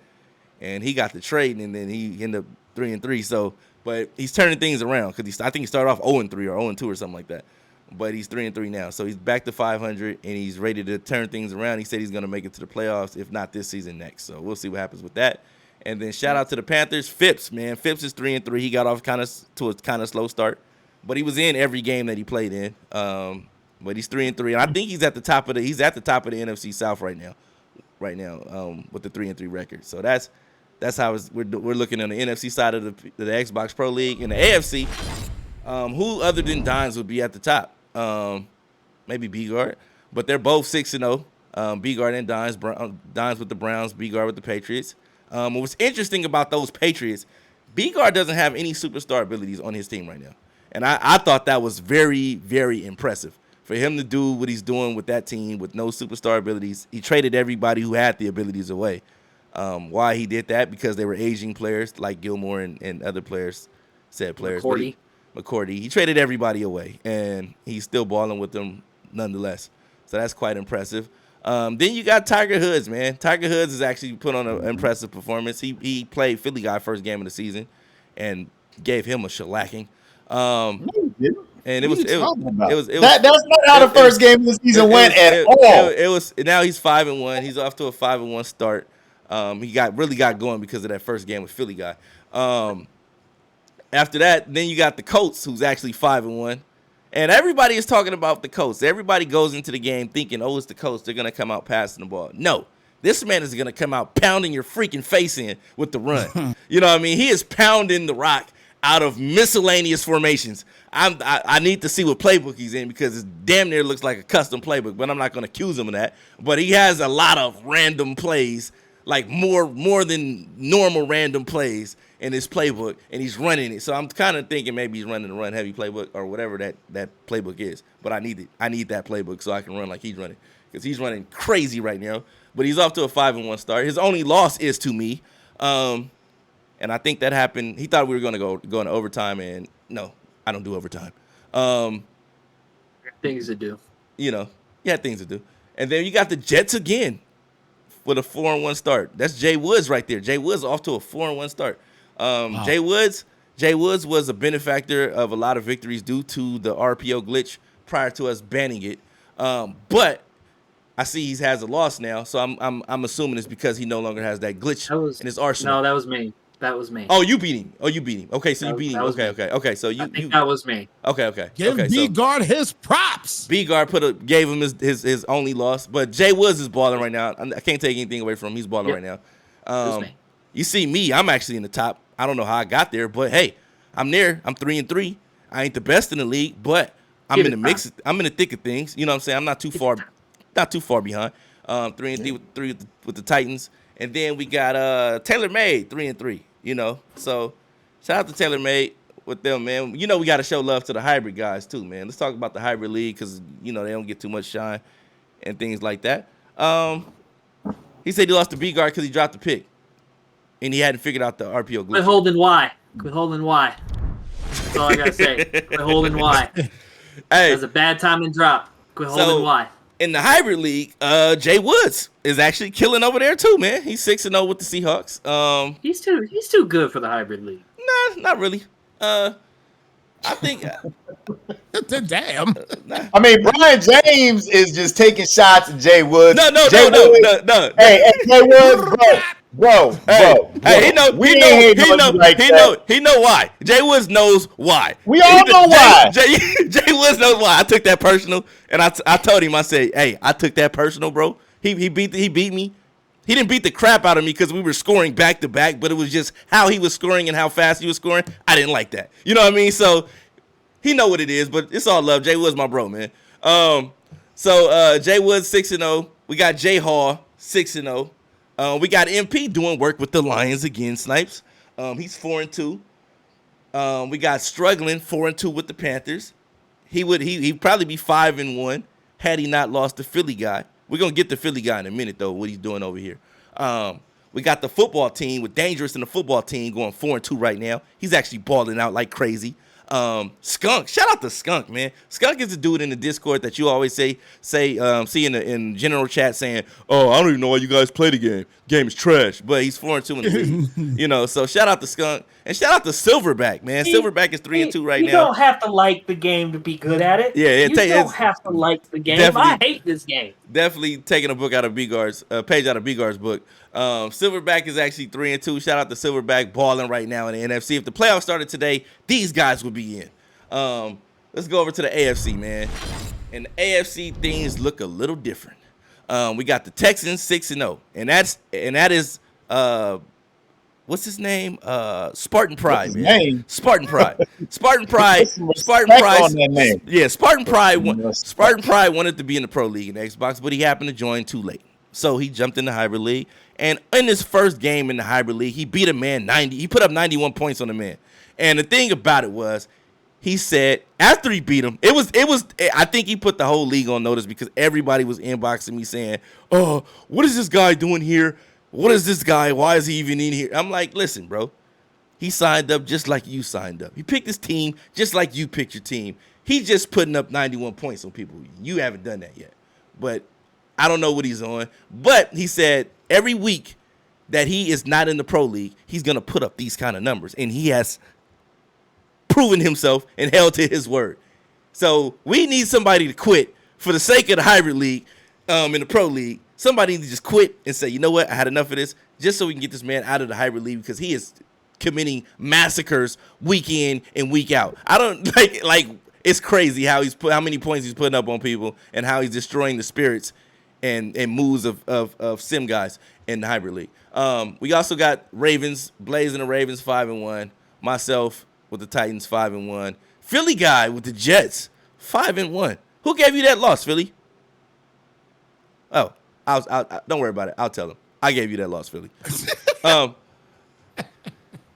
and he got the trade, and then he ended up 3-3. So, but he's turning things around because I think he started off 0-3 or 0-2 or something like that. But he's 3-3 now, so he's back to 500, and he's ready to turn things around. He said he's going to make it to the playoffs, if not this season, next. So we'll see what happens with that. And then shout out to the Panthers. Phipps, man, Phipps is 3-3. He got off to a kind of slow start, but he was in every game that he played in. But he's 3-3, and I think he's at the top of the NFC South right now, with the 3-3 record. So that's how we're looking on the NFC side of the Xbox Pro League. In the AFC, who other than Dines would be at the top? Maybe B-Guard, but they're both 6-0. B-Guard and Dines with the Browns, B-Guard with the Patriots. What's interesting about those Patriots, B-Guard doesn't have any superstar abilities on his team right now, and I thought that was very, very impressive. For him to do what he's doing with that team with no superstar abilities, he traded everybody who had the abilities away. Why he did that? Because they were aging players like Gilmore and other players, McCourty. He traded everybody away, and he's still balling with them nonetheless. So that's quite impressive. Then you got Tiger Hoods, man. Tiger Hoods has actually put on an impressive performance. He played Philly guy first game of the season and gave him a shellacking. And that's not how the first game of the season went at all. It was now he's 5-1. He's off to a 5-1 start. He really got going because of that first game with Philly guy. After that, then you got the Colts, who's actually 5-1, and everybody is talking about the Colts. Everybody goes into the game thinking, "Oh, it's the Colts. They're gonna come out passing the ball." No, this man is gonna come out pounding your freaking face in with the run. You know what I mean? He is pounding the rock out of miscellaneous formations. I need to see what playbook he's in because it damn near looks like a custom playbook, but I'm not going to accuse him of that. But he has a lot of random plays, like more than normal random plays in his playbook, and he's running it. So I'm kind of thinking maybe he's running the run-heavy playbook or whatever that playbook is. But I need it. I need that playbook so I can run like he's running because he's running crazy right now. But he's off to a 5-1 start. His only loss is to me. And I think that happened. He thought we were going to go into overtime, and no, I don't do overtime. Things to do. Things to do. And then you got the Jets again with a 4-1 start. That's Jay Woods right there. Jay Woods off to a 4-1 start. Wow. Jay Woods was a benefactor of a lot of victories due to the RPO glitch prior to us banning it. But I see he has a loss now, so I'm assuming it's because he no longer has that glitch in his arsenal. No, that was me. Oh, you beat him. Okay, so you beat him. Okay. So I think that was me. Okay. Give B-Guard his props. B-Guard gave him his only loss, but Jay Woods is balling right now. I can't take anything away from him. He's balling right now. You see me, I'm actually in the top. I don't know how I got there, but hey, I'm there. I'm 3-3. I ain't the best in the league, but I'm in the mix. I'm in the thick of things. You know what I'm saying? I'm not too far behind. 3-3 with the Titans, and then we got Taylor Made 3-3. So shout out to Taylor Made with them, man. We got to show love to the hybrid guys too, man. Let's talk about the hybrid league because they don't get too much shine and things like that. He said he lost to B-Guard because he dropped the pick, and he hadn't figured out the RPO glitch. Quit holding Y. That's all I gotta say. Quit holding Y. Hey, that's a bad time and drop. Quit holding Y. In the hybrid league, Jay Woods is actually killing over there too, man. He's 6-0 with the Seahawks. He's too good for the hybrid league. Nah, not really. I think. Damn. I mean, Brian James is just taking shots at Jay Woods. No. Hey, Jay Woods, bro. Hey, he know why. Jay Woods knows why. We all know why. Jay Woods knows why. I took that personal, and I told him, I said, hey, I took that personal, bro. He beat me. He didn't beat the crap out of me because we were scoring back to back, but it was just how he was scoring and how fast he was scoring. I didn't like that. You know what I mean? So he know what it is, but it's all love. Jay Wood's my bro, man. So Jay Wood 6-0. We got Jay Hall 6-0. We got MP doing work with the Lions again, Snipes. He's 4-2. We got Struggling 4-2 with the Panthers. He'd probably be 5-1 had he not lost the Philly guy. We're gonna get the Philly guy in a minute though. What he's doing over here. We got the football team with Dangerous and the football team going 4-2 right now. He's actually balling out like crazy. Skunk, shout out to Skunk, man. Skunk is the dude in the Discord that you always see in general chat saying, "Oh, I don't even know why you guys play the game. Game is trash." But he's 4-2 in the league, you know. So shout out to Skunk and shout out to Silverback, man. Silverback is 3-2 right now. You don't have to like the game to be good at it. Yeah, you don't have to like the game. I hate this game. Definitely taking a book out of B-Guard's page out of B-Guard's book. Silverback is actually 3-2. Shout out to Silverback balling right now in the NFC. If the playoffs started today, these guys would be in. Let's go over to the AFC, man. And the AFC things look a little different. We got the Texans 6-0, and that is what's his name? Spartan Pride, man. Spartan Pride. Spartan Pride. Spartan Pride. Yeah, Spartan Pride. Spartan Pride wanted to be in the Pro League in Xbox, but he happened to join too late. So he jumped in the Hybrid League, and in his first game in the Hybrid League, he beat a man 90. He put up 91 points on the man. And the thing about it was, he said after he beat him, it was. I think he put the whole league on notice because everybody was inboxing me saying, "Oh, what is this guy doing here? What is this guy? Why is he even in here?" I'm like, listen, bro. He signed up just like you signed up. He picked his team just like you picked your team. He's just putting up 91 points on people. You haven't done that yet. But I don't know what he's on. But he said every week that he is not in the Pro League, he's going to put up these kind of numbers. And he has proven himself and held to his word. So we need somebody to quit for the sake of the Hybrid League in the Pro League. Somebody needs to just quit and say, you know what, I had enough of this, just so we can get this man out of the Hybrid League because he is committing massacres week in and week out. I don't like it's crazy how many points he's putting up on people and how he's destroying the spirits and moves of sim guys in the Hybrid League. We also got Ravens, Blaze and the Ravens 5-1. Myself with the Titans 5-1. Philly guy with the Jets 5-1. Who gave you that loss, Philly? Oh, I'll don't worry about it. I'll tell him. I gave you that loss, Philly.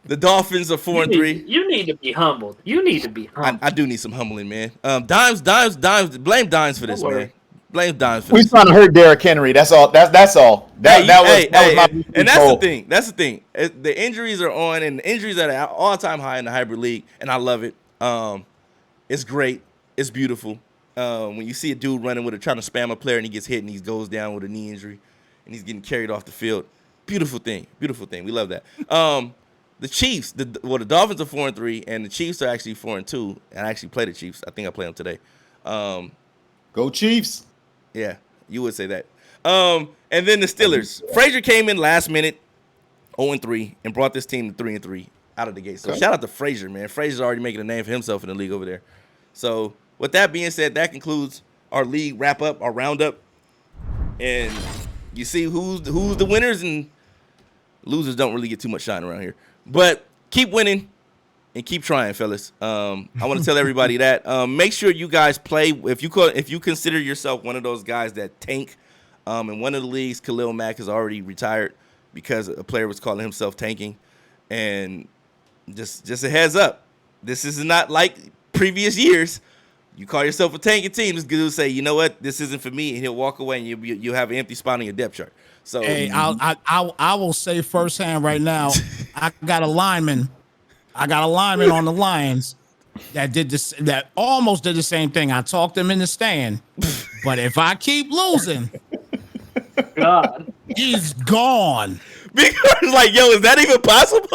The Dolphins are 4-3. You need to be humbled. You need to be humbled. I do need some humbling, man. Dimes. Blame Dimes for this, man. Blame Dimes for this. We're trying to hurt Derrick Henry. That's all. That's all. That was my and that's the thing. That's the thing. The injuries are on, and the injuries are at an all-time high in the Hybrid League, and I love it. It's great. It's beautiful. When you see a dude running trying to spam a player and he gets hit and he goes down with a knee injury and he's getting carried off the field. Beautiful thing. Beautiful thing. We love that. The Chiefs, the Dolphins are 4-3 and the Chiefs are actually 4-2. And I actually play the Chiefs. I think I play them today. Go Chiefs. Yeah, you would say that. And then the Steelers. Frazier came in last minute, 0-3, and brought this team to 3-3 out of the gate. So shout out to Frazier, man. Frazier's already making a name for himself in the league over there. So with that being said, that concludes our league wrap-up, our roundup. And you see who's the winners, and losers don't really get too much shine around here. But keep winning and keep trying, fellas. I want to tell everybody that. Make sure you guys play. If you consider yourself one of those guys that tank, in one of the leagues, Khalil Mack has already retired because a player was calling himself tanking. And just a heads up, this is not like previous years. You call yourself a tanking team, this dude will say, you know what, this isn't for me, and he'll walk away, and you'll have an empty spot on your depth chart. So, hey, I will say firsthand right now, I got a lineman on the Lions that did this, that almost did the same thing. I talked him in the stand, but if I keep losing, God, he's gone. Because like, yo, is that even possible?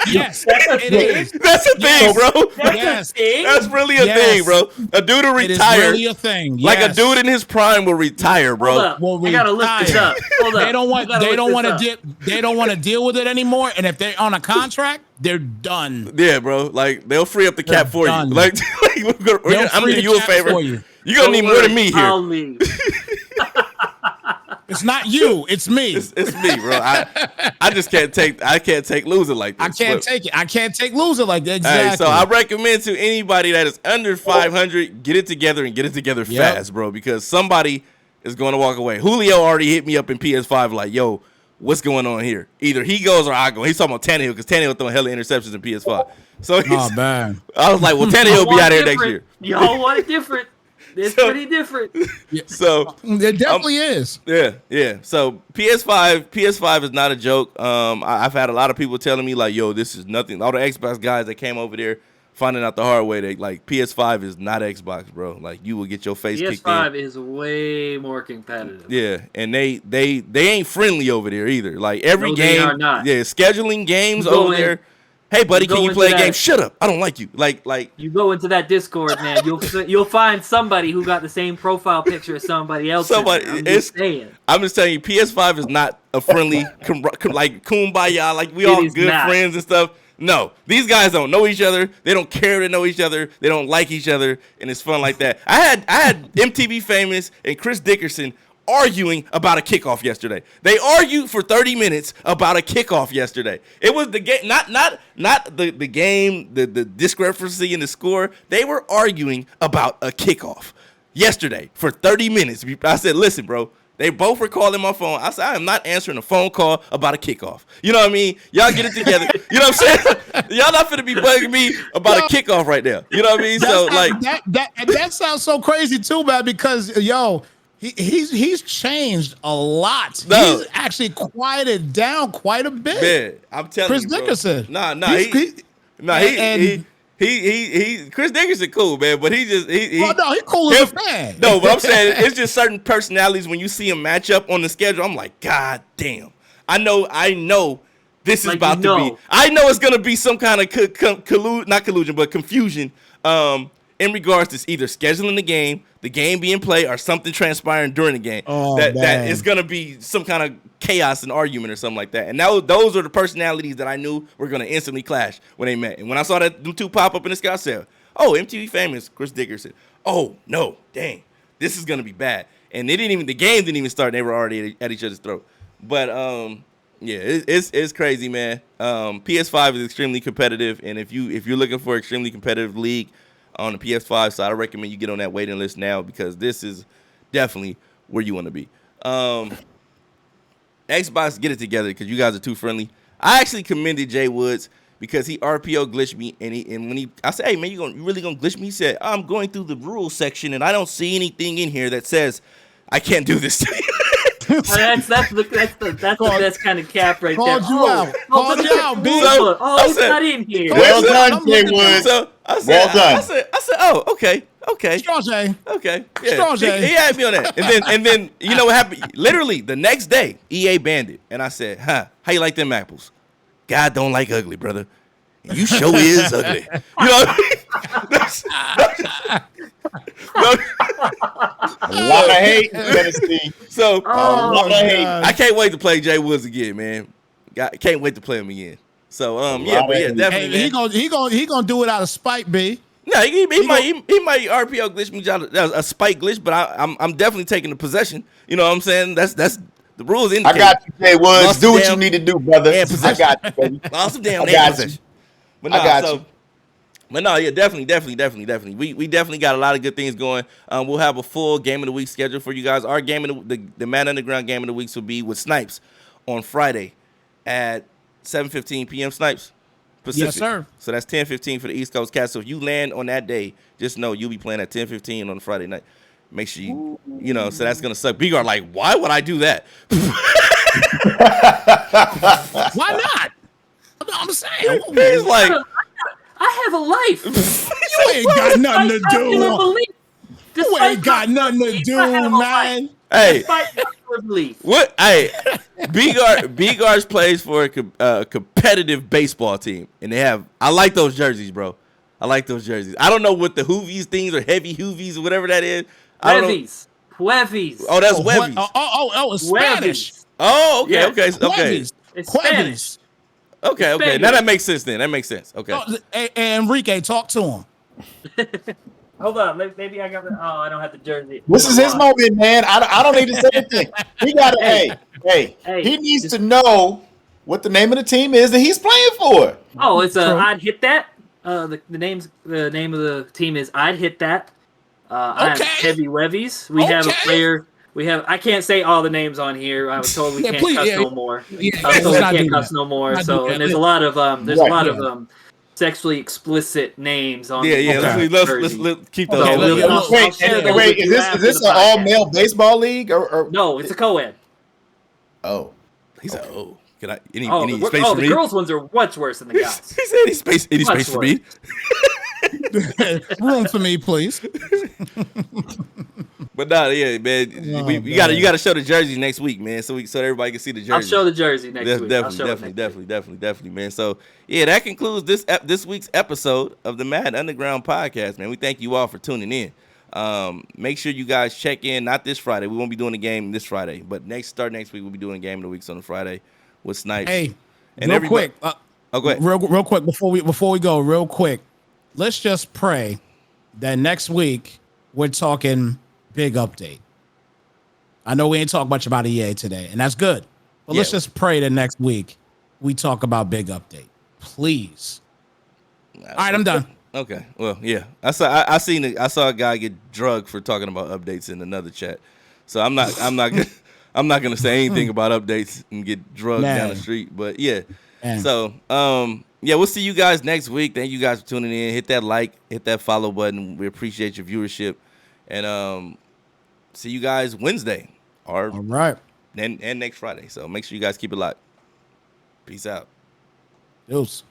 Yes, it is. That's a thing, bro. Yes. That's really a thing, bro. A dude will retire. It is really a thing. Like a dude in his prime will retire, bro. I gotta look this up. Hold up. They don't want to deal with it anymore. And if they're on a contract, they're done. Yeah, bro. Like they'll free up the cap for you. Like I'm gonna do you a favor. You're gonna need more than me here. I'll leave. It's not you. It's me. It's me, bro. I just can't take losing like this. I can't take it. I can't take losing like that. Exactly. Hey, so I recommend to anybody that is under 500, get it together and get it together fast, bro, because somebody is going to walk away. Julio already hit me up in PS5 like, yo, what's going on here? Either he goes or I go. He's talking about Tannehill because Tannehill throwing hella interceptions in PS5. So man. I was like, well, Tannehill will be out here next year. Y'all want it different. It's pretty different. So it definitely is. Yeah. So PS5 is not a joke. I've had a lot of people telling me like, yo, this is nothing. All the Xbox guys that came over there finding out the hard way, they like PS5 is not Xbox, bro. Like you will get your face kicked in. PS5 is way more competitive. Yeah, and they ain't friendly over there either. Like every game, they are not. Yeah, scheduling games over there. Hey, buddy, can you play a game? Shut up! I don't like you. Like you go into that Discord, man. You'll find somebody who got the same profile picture as somebody else. I'm just telling you, PS5 is not a friendly like kumbaya. Like we all good friends and stuff. No, these guys don't know each other. They don't care to know each other. They don't like each other, and it's fun like that. I had MTV Famous and Chris Dickerson arguing about a kickoff yesterday. They argued for 30 minutes about a kickoff yesterday. It was the game, not the game, the discrepancy in the score. They were arguing about a kickoff yesterday for 30 minutes. I said, listen, bro. They both were calling my phone. I said, I am not answering a phone call about a kickoff. You know what I mean? Y'all get it together. You know what I'm saying? Y'all not finna be bugging me about a kickoff right now. You know what I mean? So like that sounds so crazy too, man, because he's changed a lot. No. He's actually quieted down quite a bit. Man, I'm telling Chris you, bro. Dickerson. He Chris Dickerson cool, man, but he cool as a fan. No, but I'm saying it's just certain personalities when you see him match up on the schedule. I'm like, God damn. I know this is about to be. I know it's gonna be some kind of confusion. In regards to either scheduling the game being played, or something transpiring during the game. That is going to be some kind of chaos and argument or something like that. And those are the personalities that I knew were going to instantly clash when they met. And when I saw them two pop up in the sky, I said, oh, MTV Famous, Chris Dickerson. Oh, no, dang, this is going to be bad. And the game didn't even start, and they were already at each other's throat. But, yeah, it's crazy, man. PS5 is extremely competitive, and if you're looking for an extremely competitive league on the PS5 side, I recommend you get on that waiting list now, because this is definitely where you want to be. Xbox, get it together, because you guys are too friendly. I actually commended Jay Woods because he RPO glitched me, and I said, hey man, you really gonna glitch me? He said, I'm going through the rules section and I don't see anything in here that says I can't do this to you. That's the best kind of cap right there. Called you out, B. It's not in here. Well done, Jay Woods. So I said, well done. I said, oh, okay. Strong J. Okay. Yeah. Strong J. He had me on that. And then you know what happened? Literally the next day, EA banned it. And I said, how you like them apples? God don't like ugly, brother. You sure is ugly. You know what I mean? A lot of hate in Tennessee. So a lot of hate. I can't wait to play Jay Woods again, man. Can't wait to play him again. So definitely. Hey, he gonna do it out of spite, B. No, he might RPO glitch me out a spike glitch, but I'm definitely taking the possession. You know what I'm saying? That's the rules indicate. I got you, Jay Woods. Do what you need to do, brother. I got you, baby. Lost some damn possession. But definitely. We definitely got a lot of good things going. We'll have a full game of the week schedule for you guys. Our game of the Madden Underground game of the weeks will be with Snipes on Friday at 7:15 p.m. Snipes Pacific. Yes, sir. So that's 10:15 for the East Coast cast. So if you land on that day, just know you'll be playing at 10:15 on Friday night. Make sure you know. So that's gonna suck. B-Guard like, why would I do that? Why not? I'm saying. He's like, I have a life. You ain't got nothing to do. You ain't got nothing to do, man. Hey, what? Hey, B-Guards plays for a competitive baseball team, and they have. I like those jerseys, bro. I like those jerseys. I don't know what the Hoovies things or heavy Hoovies or whatever that is. Huevies. Oh, that's Huevies. Oh, it's Spanish. Oh, okay, Yeah. okay. It's Spanish. Okay. Now that makes sense. Then that makes sense. Okay. Hey, Enrique, talk to him. Hold on, maybe I got the. Oh, I don't have the jersey. This is his moment, man. I don't need to say anything. He got to. Hey. He needs to know what the name of the team is that he's playing for. Oh, it's I'd hit that. The name of the team is I'd hit that. I have Heavy Wevies. We have a player. I can't say all the names on here. I was told we can't cuss no more. I was told we can't cuss no more. So and there's a lot of sexually explicit names on. Let's keep those. Wait, is this an all male baseball league or no? It's a co-ed. Oh, he said, "Oh, can I any space for me?" The girls ones are much worse than the guys. He said, "Any space for me?" Room for me, please. But no, yeah, man. You gotta show the jersey next week, man, so everybody can see the jersey. I'll show the jersey next week. Definitely, man. So yeah, that concludes this week's episode of the Madden Underground podcast, man. We thank you all for tuning in. Make sure you guys check in. Not this Friday. We won't be doing a game this Friday, but next week we'll be doing a game of the weeks on a Friday with Snipes. Hey, and real quick. Go ahead. Real quick before we go, real quick. Let's just pray that next week we're talking big update. I know we ain't talk much about EA today, and that's good. But let's just pray that next week we talk about big update, please. All right, I'm done. Okay. Well, yeah. I saw a guy get drugged for talking about updates in another chat. So I'm not gonna say anything about updates and get drugged down the street. But yeah. Man. So we'll see you guys next week. Thank you guys for tuning in. Hit that like, hit that follow button. We appreciate your viewership. And see you guys Wednesday. All right. And next Friday. So make sure you guys keep it locked. Peace out. Deuce.